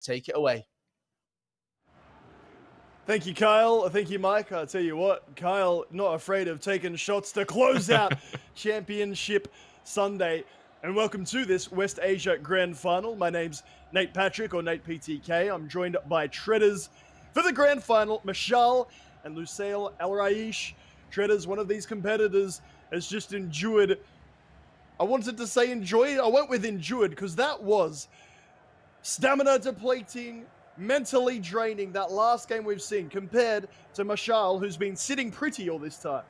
take it away. Thank you, Kyle. Thank you, Mike. I'll tell you what, Kyle, not afraid of taking shots to close out Championship Sunday. And welcome to this West Asia Grand Final. My name's Nate Patrick, or Nate PTK. I'm joined by Treaders for the Grand Final, Meshaal and Luisail Alraish. Treaders, one of these competitors, has just endured. I wanted to say enjoyed. I went with endured because that was stamina depleting, mentally draining, that last game we've seen, compared to Meshaal, who's been sitting pretty all this time.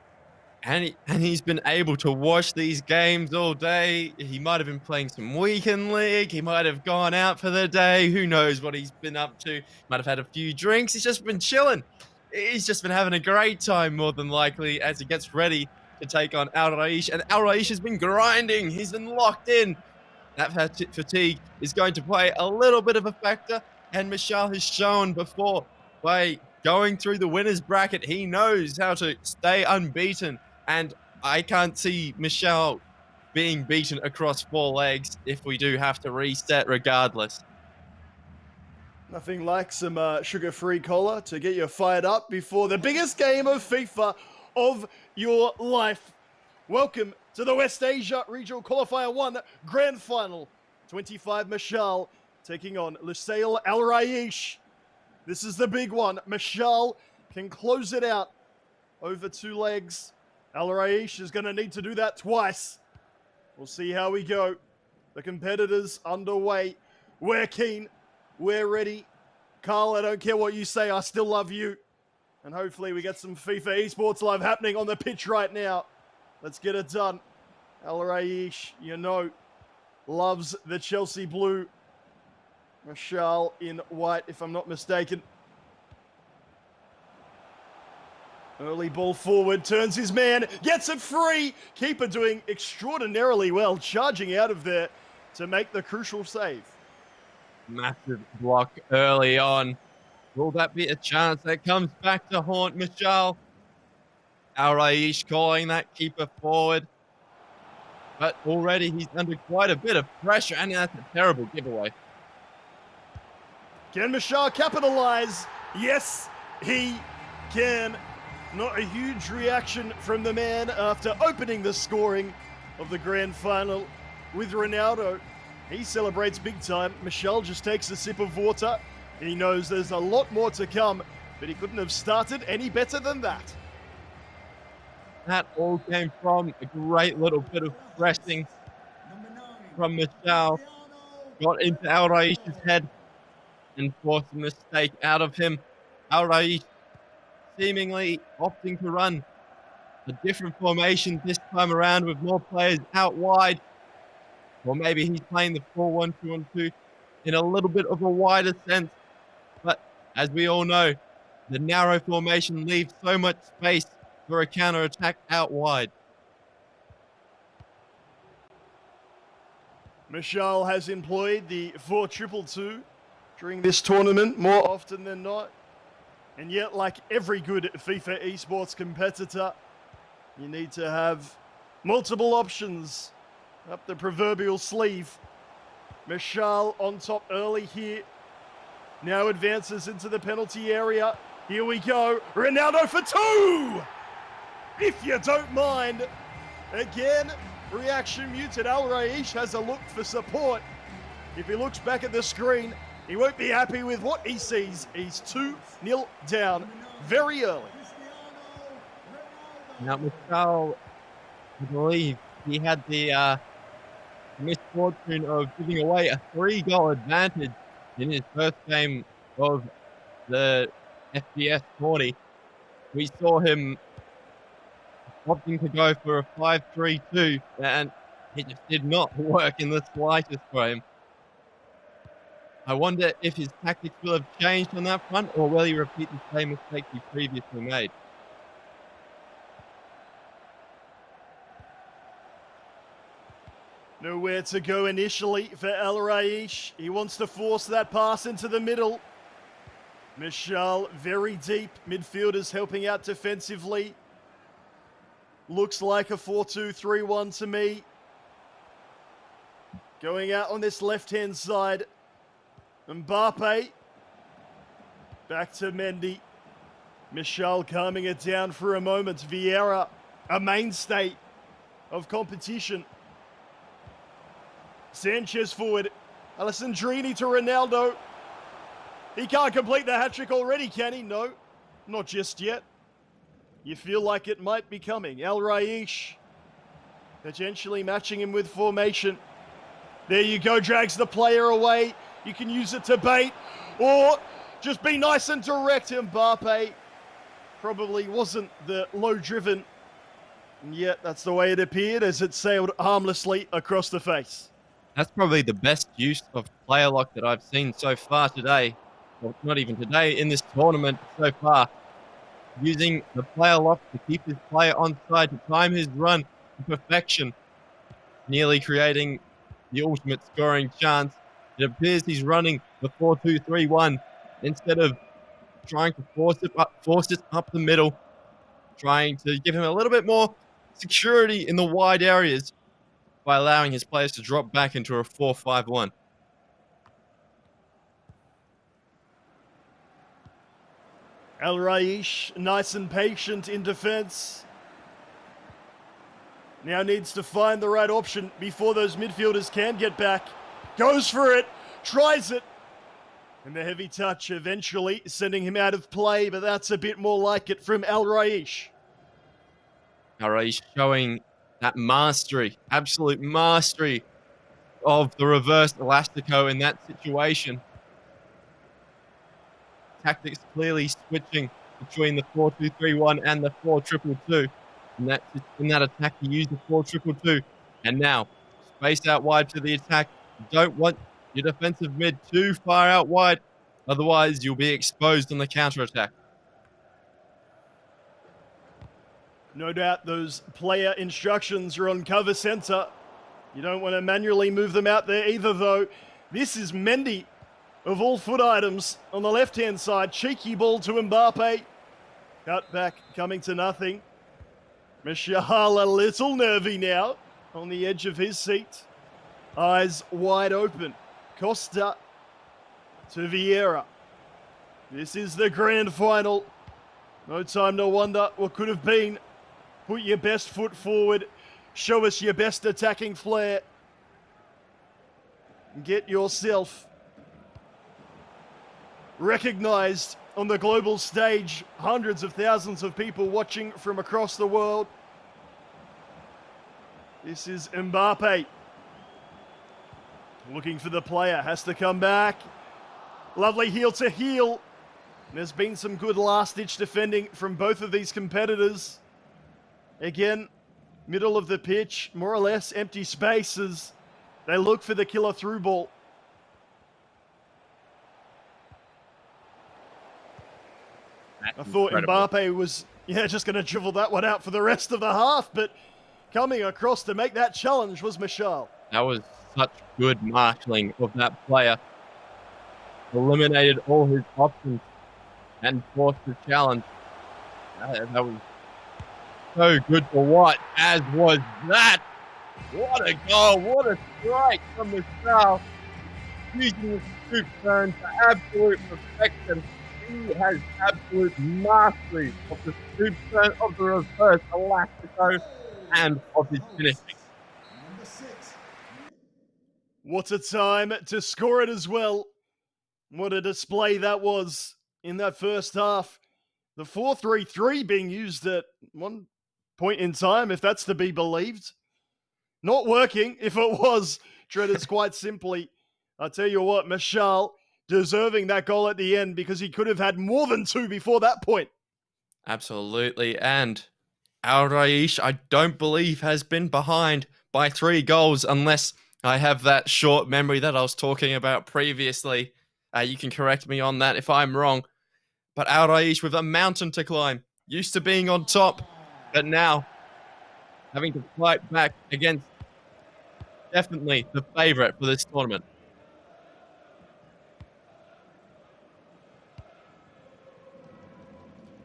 And he's been able to watch these games all day. He might have been playing some weekend league. He might have gone out for the day. Who knows what he's been up to. Might have had a few drinks. He's just been chilling. He's just been having a great time, more than likely, as he gets ready to take on Alraish. And Alraish has been grinding. He's been locked in. That fatigue is going to play a little bit of a factor. And Meshaal has shown before, by going through the winner's bracket, he knows how to stay unbeaten. And I can't see Meshaal being beaten across 4 legs if we do have to reset regardless. Nothing like some sugar-free cola to get you fired up before the biggest game of FIFA of your life. Welcome to the West Asia Regional Qualifier 1 Grand Final. 25 Meshaal taking on Luisail Alraish. This is the big one. Meshaal can close it out over 2 legs. Alraish is going to need to do that twice. We'll see how we go. The competitors underway. We're keen. We're ready. Carl, I don't care what you say. I still love you. And hopefully we get some FIFA Esports Live happening on the pitch right now. Let's get it done. Alraish, you know, loves the Chelsea blue. Meshaal in white, if I'm not mistaken. Early ball forward, turns his man, gets it free. Keeper doing extraordinarily well, charging out of there to make the crucial save. Massive block early on. Will that be a chance that comes back to haunt Meshaal? Alraish calling that keeper forward. But already he's under quite a bit of pressure, and that's a terrible giveaway. Can Meshaal capitalize? Yes, he can. Not a huge reaction from the man after opening the scoring of the grand final with Ronaldo. He celebrates big time. Meshaal just takes a sip of water. He knows there's a lot more to come, but he couldn't have started any better than that. That all came from a great little bit of pressing from Meshaal. Got into Alraish's head and forced a mistake out of him. Alraish seemingly opting to run a different formation this time around with more players out wide. Or maybe he's playing the 4-1-2-1-2 in a little bit of a wider sense. But as we all know, the narrow formation leaves so much space for a counter-attack out wide. Meshaal has employed the 4-2-2 during this tournament more often than not. And yet, like every good FIFA esports competitor, you need to have multiple options up the proverbial sleeve. Meshaal on top early here. Now advances into the penalty area. Here we go. Ronaldo for 2! If you don't mind. Again, reaction muted. Alraish has a look for support. If he looks back at the screen, he won't be happy with what he sees. He's 2-0 down very early. Now, Meshaal, I believe he had the misfortune of giving away a 3-goal advantage in his first game of the FBS 40. We saw him opting to go for a 5-3-2, and it just did not work in the slightest for him. I wonder if his tactics will have changed on that front, or will he repeat the same mistake he previously made? Nowhere to go initially for Alraish. He wants to force that pass into the middle. Meshaal very deep. Midfielders helping out defensively. Looks like a 4-2-3-1 to me. Going out on this left-hand side. Mbappe. Back to Mendy. Meshaal calming it down for a moment. Vieira, a mainstay of competition. Sanchez forward. Alessandrini to Ronaldo. He can't complete the hat-trick already, can he? No, not just yet. You feel like it might be coming. Alraish potentially matching him with formation. There you go, drags the player away. You can use it to bait or just be nice and direct. Mbappe probably wasn't the low-driven, and yet that's the way it appeared as it sailed harmlessly across the face. That's probably the best use of player lock that I've seen so far today. Well, not even today, in this tournament so far. Using the player lock to keep his player onside, to time his run to perfection. Nearly creating the ultimate scoring chance. It appears he's running the 4-2-3-1 instead of trying to force it up the middle. Trying to give him a little bit more security in the wide areas by allowing his players to drop back into a 4-5-1. Alraish, nice and patient in defense. Now needs to find the right option before those midfielders can get back. Goes for it, tries it. And the heavy touch eventually sending him out of play, but that's a bit more like it from Alraish. Alraish showing that mastery, absolute mastery of the reverse elastico in that situation. Tactics clearly switching between the 4-2-3-1 and the 4-2-2-2. And in that attack, he used the 4-2-2-2. And now, space out wide to the attack. You don't want your defensive mid too far out wide. Otherwise, you'll be exposed on the counter-attack. No doubt those player instructions are on cover center. You don't want to manually move them out there either, though. This is Mendy, of all foot items, on the left-hand side. Cheeky ball to Mbappe. Cut back, coming to nothing. Meshaal a little nervy now, on the edge of his seat. Eyes wide open. Costa to Vieira. This is the grand final. No time to wonder what could have been. Put your best foot forward. Show us your best attacking flair. Get yourself recognized on the global stage. Hundreds of thousands of people watching from across the world. This is Mbappe. Looking for the player, has to come back. Lovely heel to heel. There's been some good last-ditch defending from both of these competitors. Again, middle of the pitch, more or less empty spaces. They look for the killer through ball. I thought Mbappe was, just going to dribble that one out for the rest of the half, but coming across to make that challenge was Meshaal. That was such good marshalling of that player. Eliminated all his options and forced the challenge. That was so good to watch, as was that. What a goal, what a strike from Meshaal. Using the scoop turn to absolute perfection. He has absolute mastery of the scoop turn, of the reverse elastico, and of his finishing. What a time to score it as well. What a display that was in that first half. The 4-3-3 being used at one point in time, if that's to be believed. Not working. If it was, Treaders, quite simply, I tell you what, Meshaal deserving that goal at the end because he could have had more than two before that point. Absolutely. And Alraish, I don't believe, has been behind by 3 goals unless I have that short memory that I was talking about previously. You can correct me on that if I'm wrong. But Alraish with a mountain to climb. Used to being on top, but now having to fight back against definitely the favourite for this tournament.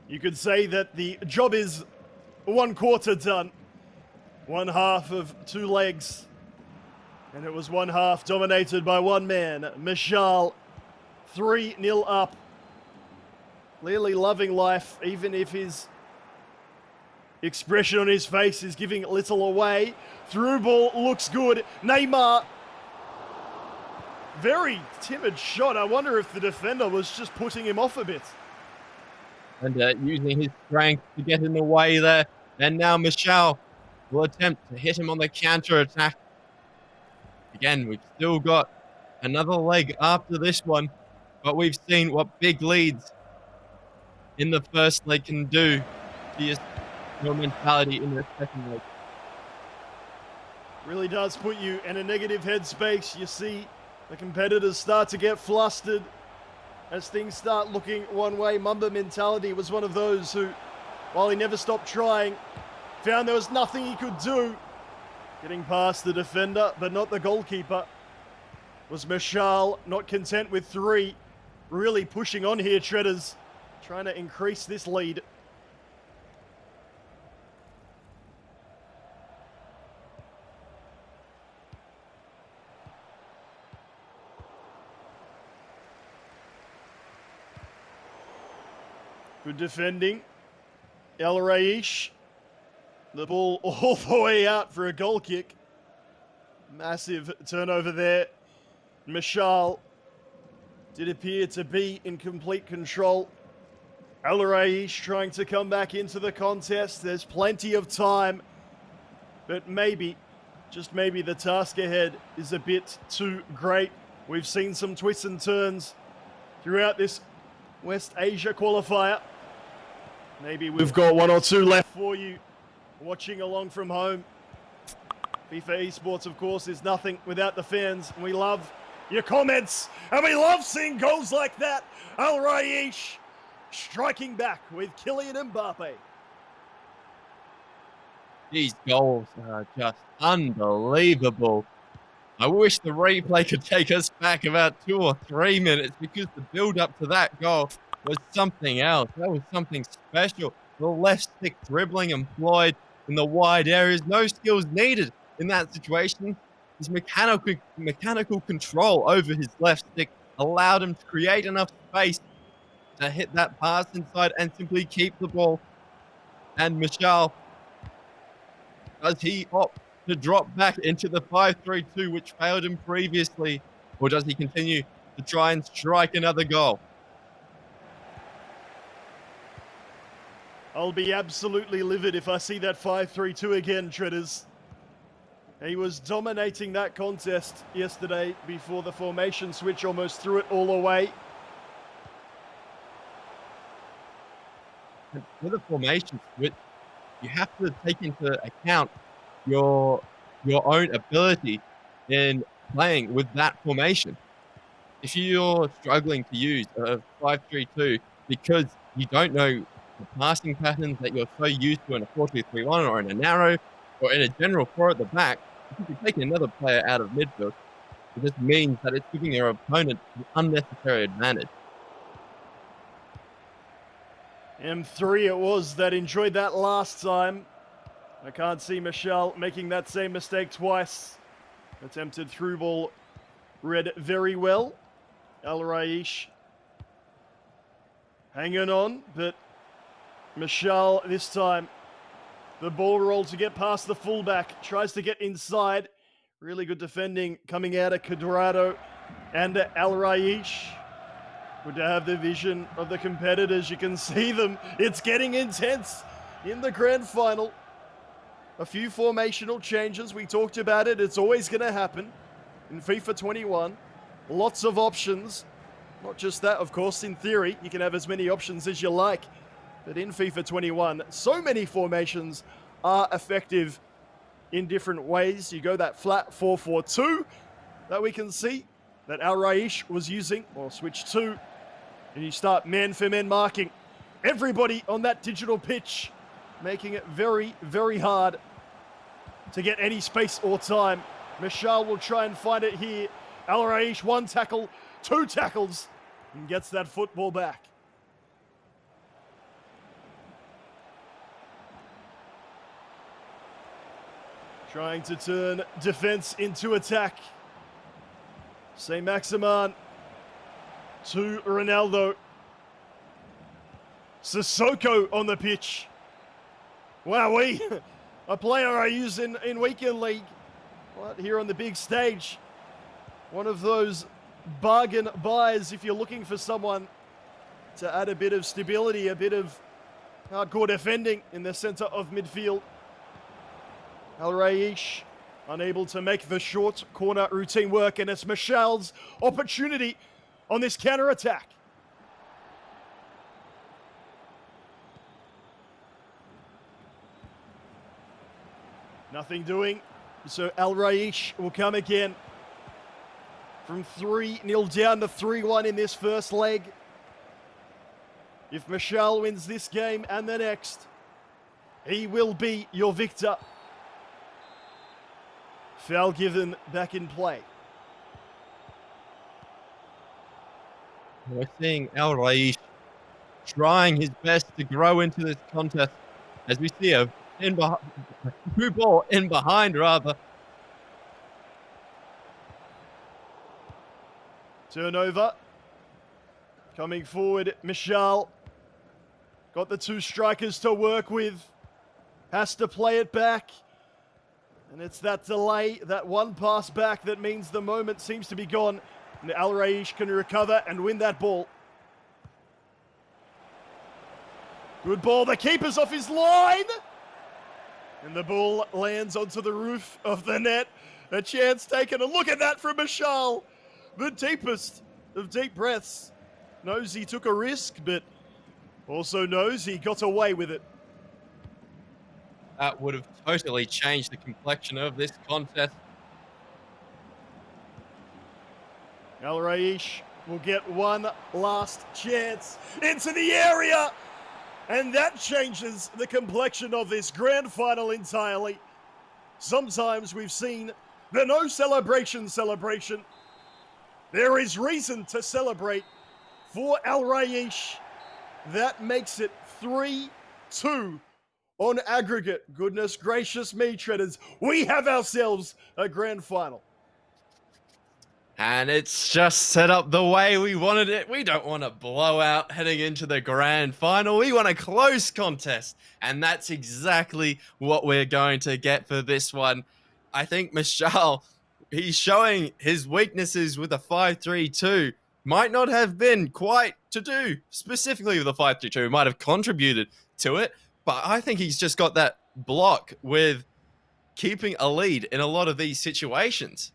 You could say that the job is 1/4 done. One half of 2 legs. And it was one half dominated by one man, Meshaal. 3-0 up. Clearly loving life, even if his expression on his face is giving little away. Through ball looks good. Neymar. Very timid shot. I wonder if the defender was just putting him off a bit. And using his strength to get in the way there. And now Meshaal will attempt to hit him on the counter attack. Again, we've still got another leg after this one, but we've seen what big leads in the first leg can do to your mentality in the second leg. Really does put you in a negative headspace. You see the competitors start to get flustered as things start looking one way. Mamba Mentality was one of those who, while he never stopped trying, found there was nothing he could do. Getting past the defender, but not the goalkeeper. Was Meshaal not content with 3. Really pushing on here, Treaders. Trying to increase this lead. Good defending. Alraish. The ball all the way out for a goal kick. Massive turnover there. Meshaal did appear to be in complete control. Alraish trying to come back into the contest. There's plenty of time. But maybe, just maybe, the task ahead is a bit too great. We've seen some twists and turns throughout this West Asia qualifier. Maybe we've got 1 or 2 left for you watching along from home. FIFA Esports, of course, is nothing without the fans. We love your comments, and we love seeing goals like that. Alraish striking back with Kylian Mbappe. These goals are just unbelievable. I wish the replay could take us back about 2 or 3 minutes, because the build-up to that goal was something else. That was something special. The left stick dribbling employed in the wide areas. No skills needed in that situation. His mechanical control over his left stick allowed him to create enough space to hit that pass inside and simply keep the ball. And Meshaal, does he opt to drop back into the 5-3-2, which failed him previously? Or does he continue to try and strike another goal? I'll be absolutely livid if I see that 5-3-2 again, Treaders. He was dominating that contest yesterday before the formation switch almost threw it all away. With a formation switch, you have to take into account your own ability in playing with that formation. If you're struggling to use a 5-3-2 because you don't know the passing patterns that you're so used to in a 4-2-3-1 or in a narrow or in a general 4 at the back, if you're taking another player out of midfield, it just means that it's giving your opponent an unnecessary advantage. M3 it was that enjoyed that last time. I can't see Meshaal making that same mistake twice. Attempted through ball read very well. Alraish hanging on, but Meshaal this time. The ball roll to get past the fullback. Tries to get inside. Really good defending coming out of Quadrado and Alraish. Good to have the vision of the competitors. You can see them. It's getting intense in the grand final. A few formational changes. We talked about it. It's always going to happen in FIFA 21. Lots of options. Not just that, of course. In theory, you can have as many options as you like. But in FIFA 21, so many formations are effective in different ways. You go that flat 4-4-2 that we can see that Alraish was using, or switch to, and you start man-for-man marking everybody on that digital pitch, making it very, very hard to get any space or time. Meshaal will try and find it here. Alraish, 1 tackle, 2 tackles, and gets that football back. Trying to turn defense into attack. Saint-Maximin to Ronaldo. Sissoko on the pitch. Wowee, a player I use in weekend league. But here on the big stage, one of those bargain buys if you're looking for someone to add a bit of stability, a bit of hardcore defending in the center of midfield. Alraish unable to make the short corner routine work, and it's Meshaal's opportunity on this counter-attack. Nothing doing, so Alraish will come again. From 3-0 down to 3-1 in this first leg. If Meshaal wins this game and the next, he will be your victor. Foul given back in play. We're seeing Alraish trying his best to grow into this contest as we see a through ball in behind rather. Turnover. Coming forward, Meshaal. Got the two strikers to work with. Has to play it back. And it's that delay, that one pass back that means the moment seems to be gone. And Alraish can recover and win that ball. Good ball, the keeper's off his line. And the ball lands onto the roof of the net. A chance taken, and look at that from Meshaal. The deepest of deep breaths. Knows he took a risk, but also knows he got away with it. That would have totally changed the complexion of this contest. Alraish will get one last chance into the area. And that changes the complexion of this grand final entirely. Sometimes we've seen the no celebration. There is reason to celebrate for Alraish. That makes it 3-2 on aggregate. Goodness gracious me, Treaders. We have ourselves a grand final. And it's just set up the way we wanted it. We don't want a blowout heading into the grand final. We want a close contest. And that's exactly what we're going to get for this one. I think Meshaal, he's showing his weaknesses with a 5-3-2. Might not have been quite to do specifically with a 5-3-2. Might have contributed to it. But I think he's just got that block with keeping a lead in a lot of these situations.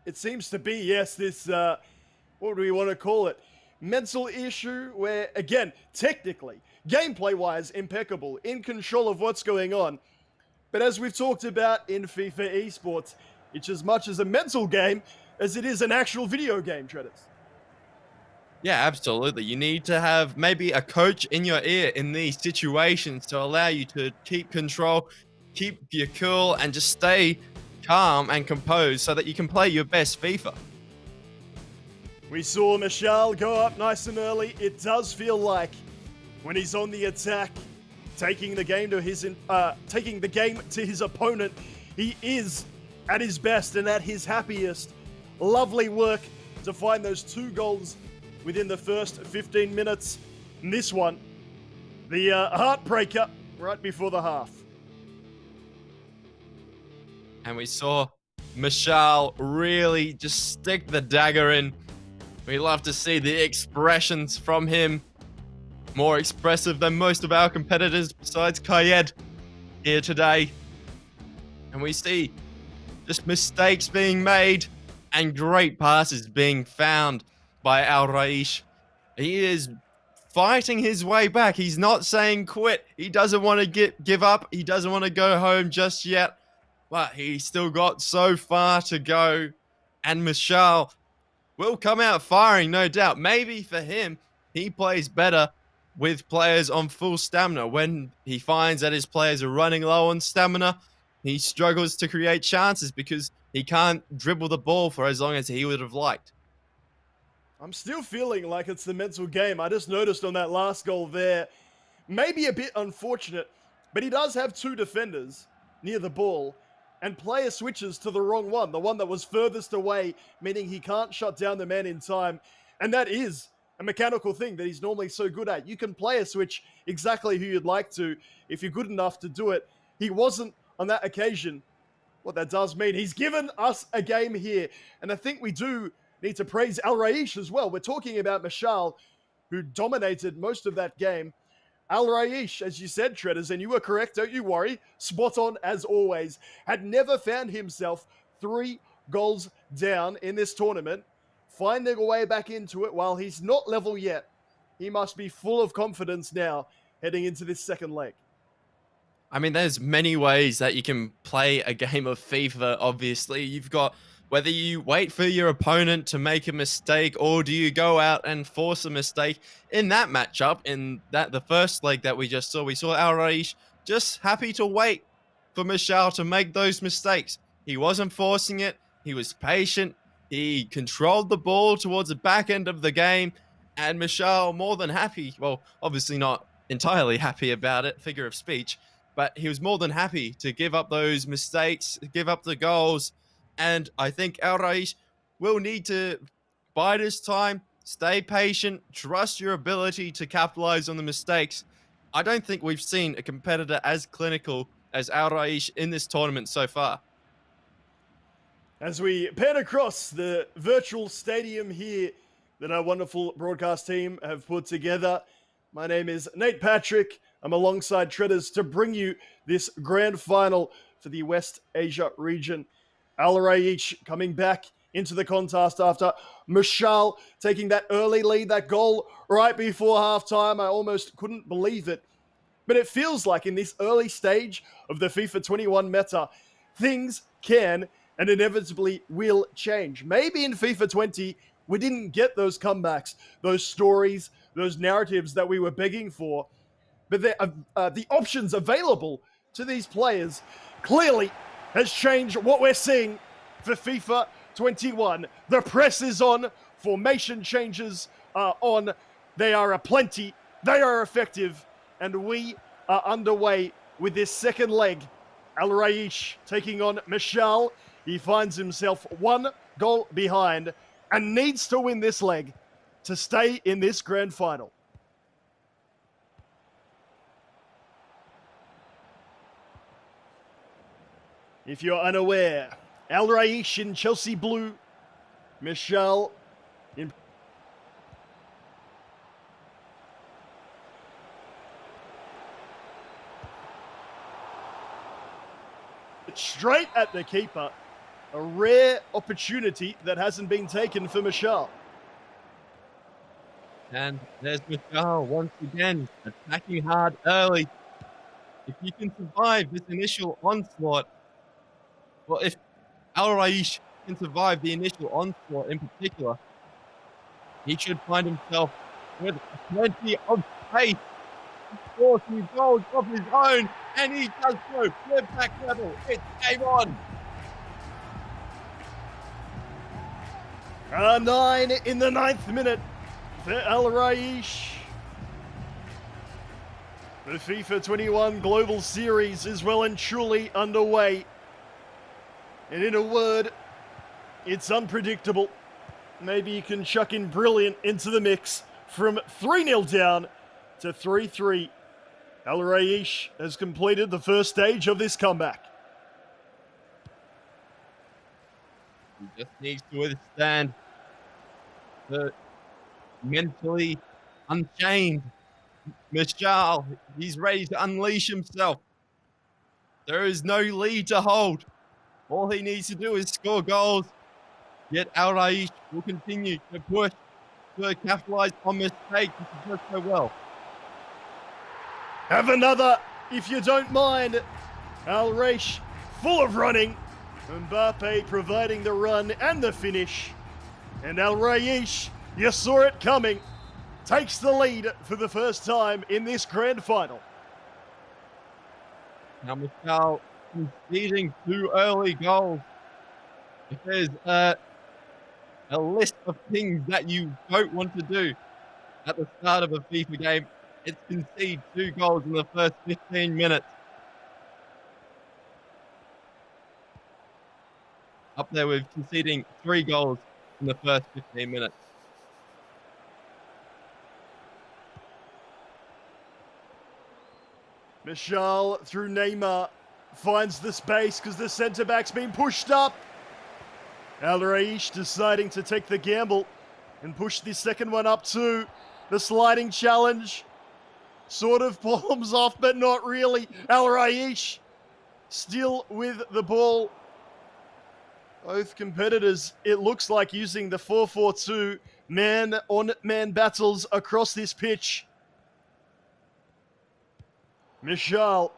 It seems to be, yes, this, what do we want to call it? Mental issue where, again, technically, gameplay-wise, impeccable, in control of what's going on. But as we've talked about in FIFA esports, it's as much as a mental game as it is an actual video game, Treaders. Yeah, absolutely. You need to have maybe a coach in your ear in these situations to allow you to keep control, keep your cool, and just stay calm and composed so that you can play your best FIFA. We saw Meshaal go up nice and early. It does feel like when he's on the attack, taking the game to his opponent, he is at his best and at his happiest. Lovely work to find those 2 goals within the first 15 minutes. And this one, the heartbreaker right before the half. And we saw Meshaal really just stick the dagger in. We love to see the expressions from him. More expressive than most of our competitors besides Kayed here today. And we see just mistakes being made and great passes being found by Alraish. He is fighting his way back. He's not saying quit. He doesn't want to give up. He doesn't want to go home just yet. But he's still got so far to go. And Meshaal will come out firing, no doubt. Maybe for him, he plays better with players on full stamina. When he finds that his players are running low on stamina, he struggles to create chances because he can't dribble the ball for as long as he would have liked. I'm still feeling like it's the mental game. I just noticed on that last goal there, maybe a bit unfortunate, but he does have 2 defenders near the ball. And player switches to the wrong one, the one that was furthest away, meaning he can't shut down the man in time. And that is a mechanical thing that he's normally so good at. You can play a switch exactly who you'd like to if you're good enough to do it. He wasn't on that occasion. What that does mean, he's given us a game here. And I think we do need to praise Alraish as well. We're talking about Meshaal, who dominated most of that game. Alraish, as you said, Treaders, and you were correct, don't you worry, spot on as always, had never found himself 3 goals down in this tournament, finding a way back into it. While he's not level yet, he must be full of confidence now heading into this second leg. I mean, there's many ways that you can play a game of FIFA, obviously. You've got whether you wait for your opponent to make a mistake or do you go out and force a mistake. In that matchup, in the first leg that we saw Alraish just happy to wait for Meshaal to make those mistakes. He wasn't forcing it. He was patient. He controlled the ball towards the back end of the game. And Meshaal more than happy. Well, obviously not entirely happy about it, figure of speech. But he was more than happy to give up those mistakes, give up the goals. And I think Alraish will need to bide his time, stay patient, trust your ability to capitalize on the mistakes. I don't think we've seen a competitor as clinical as Alraish in this tournament so far. As we pan across the virtual stadium here that our wonderful broadcast team have put together, my name is Nate Patrick. I'm alongside Treaders to bring you this grand final for the West Asia region. Alraish coming back into the contest after Meshaal taking that early lead, that goal right before halftime. I almost couldn't believe it. But it feels like in this early stage of the FIFA 21 meta, things can and inevitably will change. Maybe in FIFA 20, we didn't get those comebacks, those stories, those narratives that we were begging for. But the options available to these players clearly has changed what we're seeing for FIFA 21. The press is on, formation changes are on, they are aplenty, they are effective, and we are underway with this second leg. Alraish taking on Meshaal. He finds himself 1 goal behind and needs to win this leg to stay in this grand final. If you're unaware, Alraish in Chelsea blue, Meshaal in straight at the keeper. A rare opportunity that hasn't been taken for Meshaal. And there's Meshaal once again, attacking hard early. If you can survive this initial onslaught, well, if Alraish can survive the initial onslaught in particular, he should find himself with plenty of space to score 2 goals of his own, and he does so. Flip back level, it's game on. 9 in the 9th minute for Alraish. The FIFA 21 Global Series is well and truly underway. And in a word, it's unpredictable. Maybe you can chuck in brilliant into the mix from 3-0 down to 3-3. Alraish has completed the first stage of this comeback. He just needs to withstand the mentally unchained Meshaal. He's ready to unleash himself. There is no lead to hold. All he needs to do is score goals. Yet Alraish will continue to push to capitalize on mistakes he does so well. Have another, if you don't mind. Alraish full of running. Mbappe providing the run and the finish. And Alraish, you saw it coming, takes the lead for the first time in this grand final. Now Meshaal conceding 2 early goals. If there's a list of things that you don't want to do at the start of a FIFA game, it's concede 2 goals in the first 15 minutes. Up there with conceding 3 goals in the first 15 minutes. Meshaal through Neymar finds the space because the centre-back's been pushed up. Alraish deciding to take the gamble and push this second one up too. The sliding challenge sort of palms off, but not really. Alraish still with the ball. Both competitors, it looks like, using the 4-4-2 man-on-man battles across this pitch. Meshaal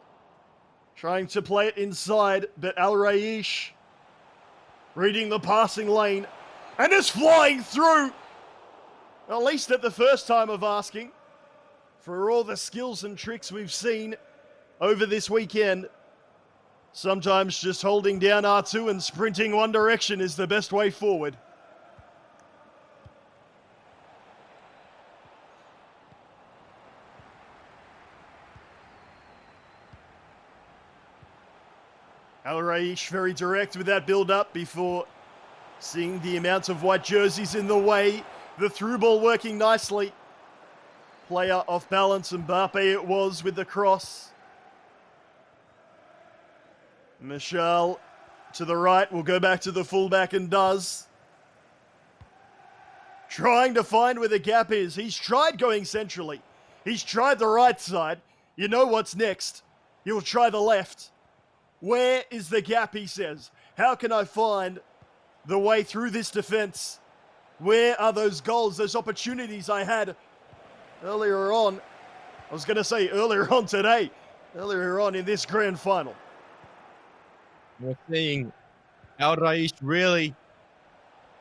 trying to play it inside, but Alraish reading the passing lane and is flying through. At least at the first time of asking, for all the skills and tricks we've seen over this weekend. Sometimes just holding down R2 and sprinting one direction is the best way forward. Alraish very direct with that build-up before seeing the amount of white jerseys in the way. The through ball working nicely. Player off balance, Mbappe it was with the cross. Meshaal to the right, will go back to the fullback and does. Trying to find where the gap is. He's tried going centrally. He's tried the right side. You know what's next. He'll try the left. Where is the gap, he says. How can I find the way through this defense? Where are those goals, those opportunities I had earlier on? I was going to say earlier on today. Earlier on in this grand final. We're seeing Alraish really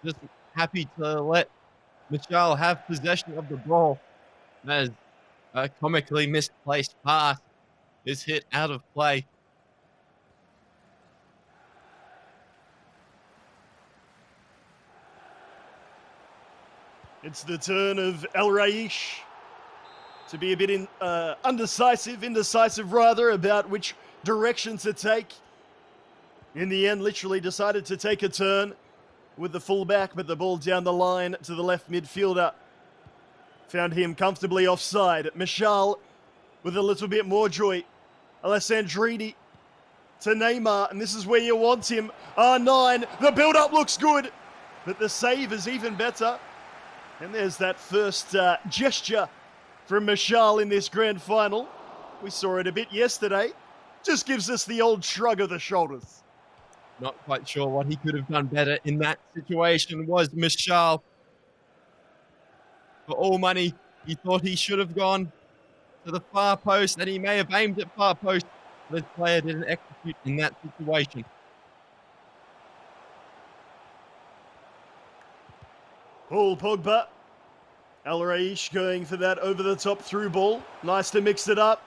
just happy to let Meshaal have possession of the ball as a comically misplaced pass is hit out of play. It's the turn of Alraish to be a bit indecisive rather, about which direction to take. In the end, literally decided to take a turn with the fullback, but the ball down the line to the left midfielder. Found him comfortably offside. Meshaal with a little bit more joy. Alessandrini to Neymar, and this is where you want him. R9, the build-up looks good, but the save is even better. And there's that first gesture from Meshaal in this grand final. We saw it a bit yesterday. Just gives us the old shrug of the shoulders. Not quite sure what he could have done better in that situation was Meshaal. For all money, he thought he should have gone to the far post, and he may have aimed at far post, but his player didn't execute in that situation. Paul Pogba. Alraish going for that over-the-top through ball. Nice to mix it up.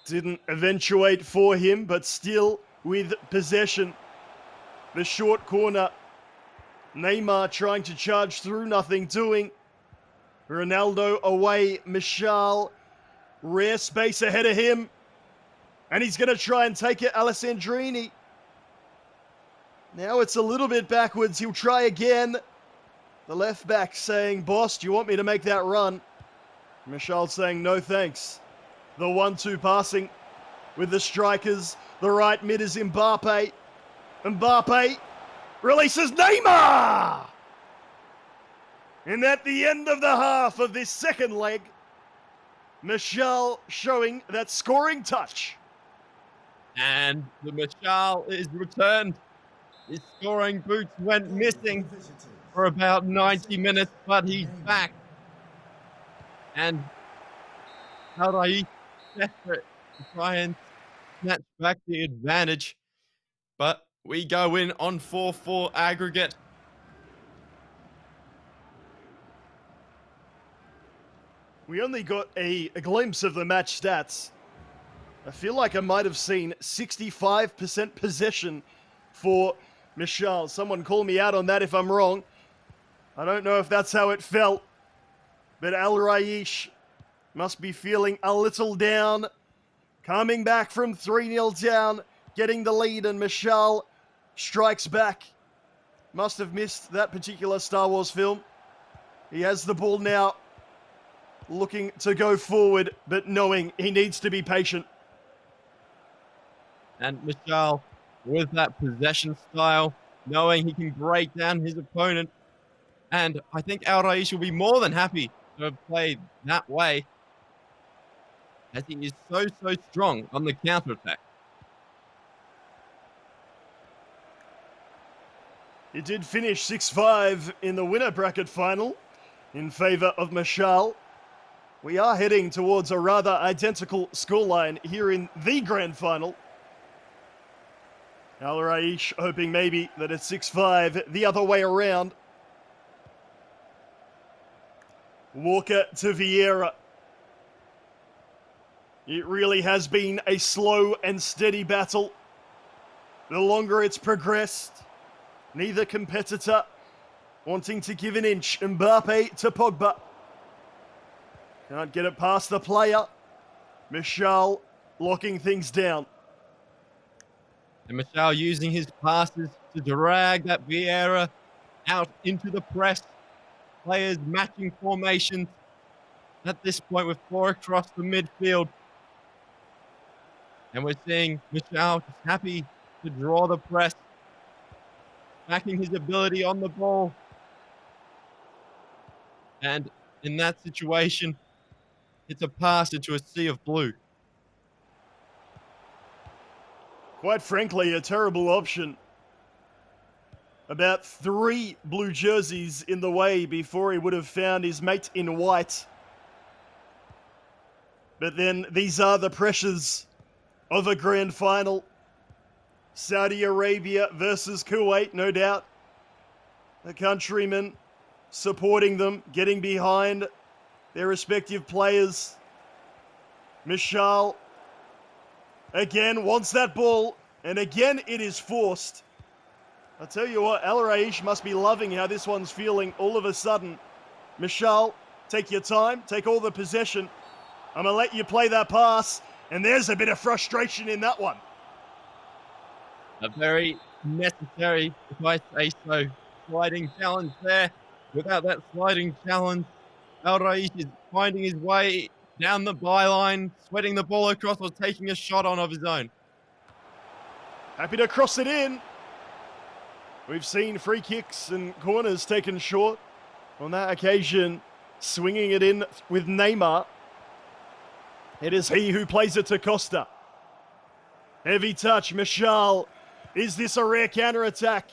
Didn't eventuate for him, but still with possession. The short corner. Neymar trying to charge through, nothing doing. Ronaldo away. Meshaal. Rare space ahead of him. And he's going to try and take it. Alessandrini. Now it's a little bit backwards. He'll try again. The left back saying, boss, do you want me to make that run? Meshaal saying, no thanks. The 1-2 passing with the strikers. The right mid is Mbappe. Mbappe releases Neymar! And at the end of the half of this second leg, Meshaal showing that scoring touch. And the Meshaal is returned. His scoring boots went missing for about 90 minutes, but he's back. And Alraish desperate to try and snatch back the advantage. But we go in on 4-4 aggregate. We only got a glimpse of the match stats. I feel like I might have seen 65% possession for Meshaal. Someone call me out on that if I'm wrong. I don't know if that's how it felt, but Alraish must be feeling a little down. Coming back from 3-0 down, getting the lead, and Meshaal strikes back. Must have missed that particular Star Wars film. He has the ball now. looking to go forward, but knowing he needs to be patient. And Meshaal, with that possession style, knowing he can break down his opponent. And I think Alraish will be more than happy to have played that way, as he is so strong on the counter-attack. He did finish 6-5 in the winner bracket final in favour of Meshaal. We are heading towards a rather identical scoreline here in the grand final. Alraish hoping maybe that it's 6-5 the other way around. Walker to Vieira. It really has been a slow and steady battle. The longer it's progressed, neither competitor wanting to give an inch. Mbappe to Pogba. Can't get it past the player. Meshaal locking things down. And Meshaal using his passes to drag that Vieira out into the press. Players matching formations at this point with 4 across the midfield. And we're seeing Meshaal just happy to draw the press, backing his ability on the ball. And in that situation, it's a pass into a sea of blue. Quite frankly, a terrible option. About 3 blue jerseys in the way before he would have found his mate in white. But then these are the pressures of a grand final. Saudi Arabia versus Kuwait, no doubt. The countrymen supporting them, getting behind their respective players. Meshaal again wants that ball, and again it is forced. I tell you what, Alraish must be loving how this one's feeling all of a sudden. Meshaal, take your time, take all the possession. I'm going to let you play that pass, and there's a bit of frustration in that one. A very necessary, if I say so, sliding challenge there. Without that sliding challenge, Alraish is finding his way down the byline, sweating the ball across or taking a shot on of his own. Happy to cross it in. We've seen free kicks and corners taken short. On that occasion, swinging it in with Neymar. It is he who plays it to Costa. Heavy touch, Meshaal. Is this a rare counter-attack?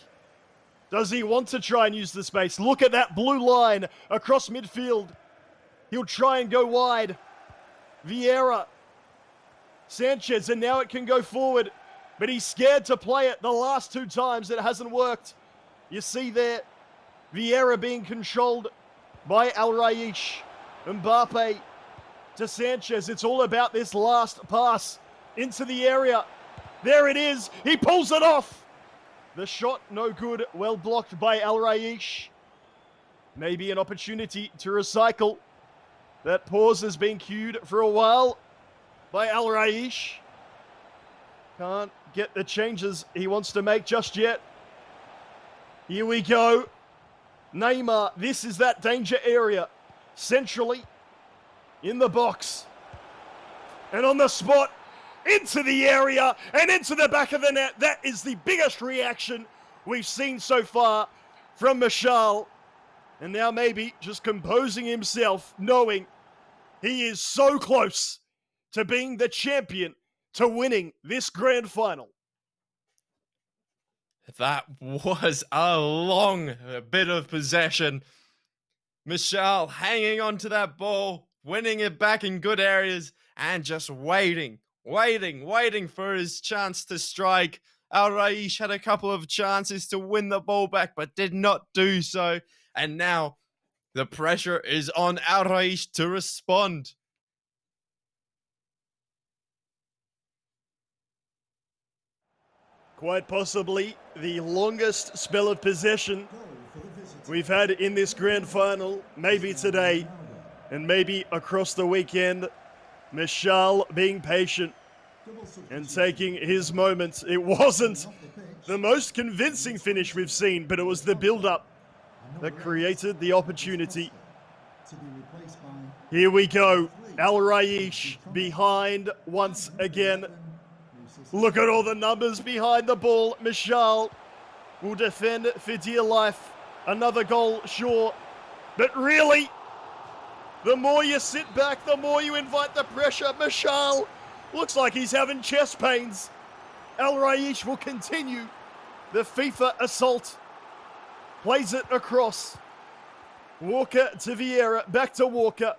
Does he want to try and use the space? Look at that blue line across midfield. He'll try and go wide. Vieira. Sanchez, and now it can go forward. But he's scared to play it the last 2 times. It hasn't worked. You see there, Vieira being controlled by Alraish. Mbappe to Sanchez. It's all about this last pass into the area. There it is. He pulls it off. The shot, no good. Well blocked by Alraish. Maybe an opportunity to recycle. That pause has been cued for a while by Alraish. Can't get the changes he wants to make just yet. Here we go. Neymar, this is that danger area. Centrally, in the box. And on the spot, into the area, and into the back of the net. That is the biggest reaction we've seen so far from Meshaal. And now maybe just composing himself, knowing he is so close to being the champion, to winning this grand final. That was a long bit of possession. Meshaal hanging on to that ball, winning it back in good areas, and just waiting for his chance to strike. Alraish had a couple of chances to win the ball back, but did not do so. And now the pressure is on Alraish to respond. Quite possibly the longest spell of possession we've had in this grand final, maybe today and maybe across the weekend. Meshaal being patient and taking his moments. It wasn't the most convincing finish we've seen, but it was the build-up that created the opportunity. Here we go. Alraish behind once again. Look at all the numbers behind the ball. Meshaal will defend for dear life. Another goal sure. But really, the more you sit back, the more you invite the pressure. Meshaal looks like he's having chest pains. Alraish will continue the FIFA assault. Plays it across. Walker to Vieira, back to Walker.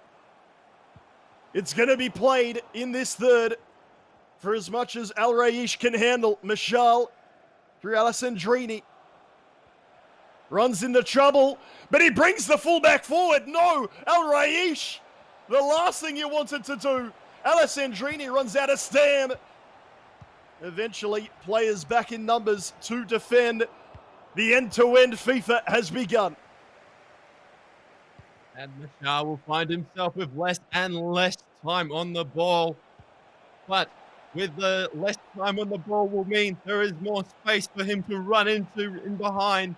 It's going to be played in this third for as much as Alraish can handle. Meshaal through Alessandrini. Runs into trouble, but he brings the fullback forward. No, Alraish, the last thing you wanted to do. Alessandrini runs out of stam. Eventually, players back in numbers to defend. The end-to-end FIFA has begun. And Meshaal will find himself with less and less time on the ball. But with the less time on the ball will mean there is more space for him to run into in behind.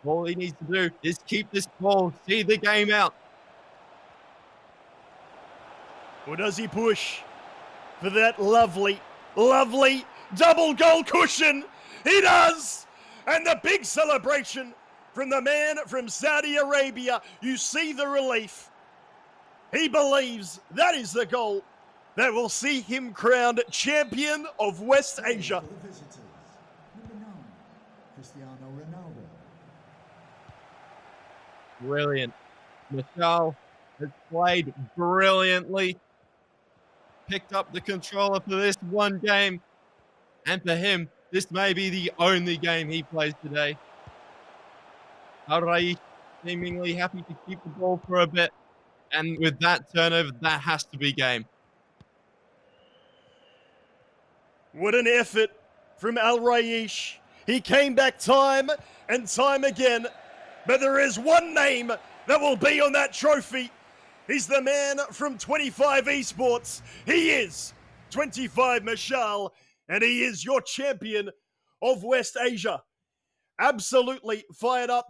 All he needs to do is keep this ball, see the game out. Or does he push for that lovely, lovely double goal cushion? He does! And the big celebration from the man from Saudi Arabia. You see the relief. He believes that is the goal that will see him crowned champion of West Asia. Brilliant. Meshaal has played brilliantly. Picked up the controller for this one game. And for him, this may be the only game he plays today. Alraish seemingly happy to keep the ball for a bit. And with that turnover, that has to be game. What an effort from Alraish. He came back time and time again. But there is one name that will be on that trophy. He's the man from 25 Esports. He is 25 Meshaal, and he is your champion of West Asia. Absolutely fired up.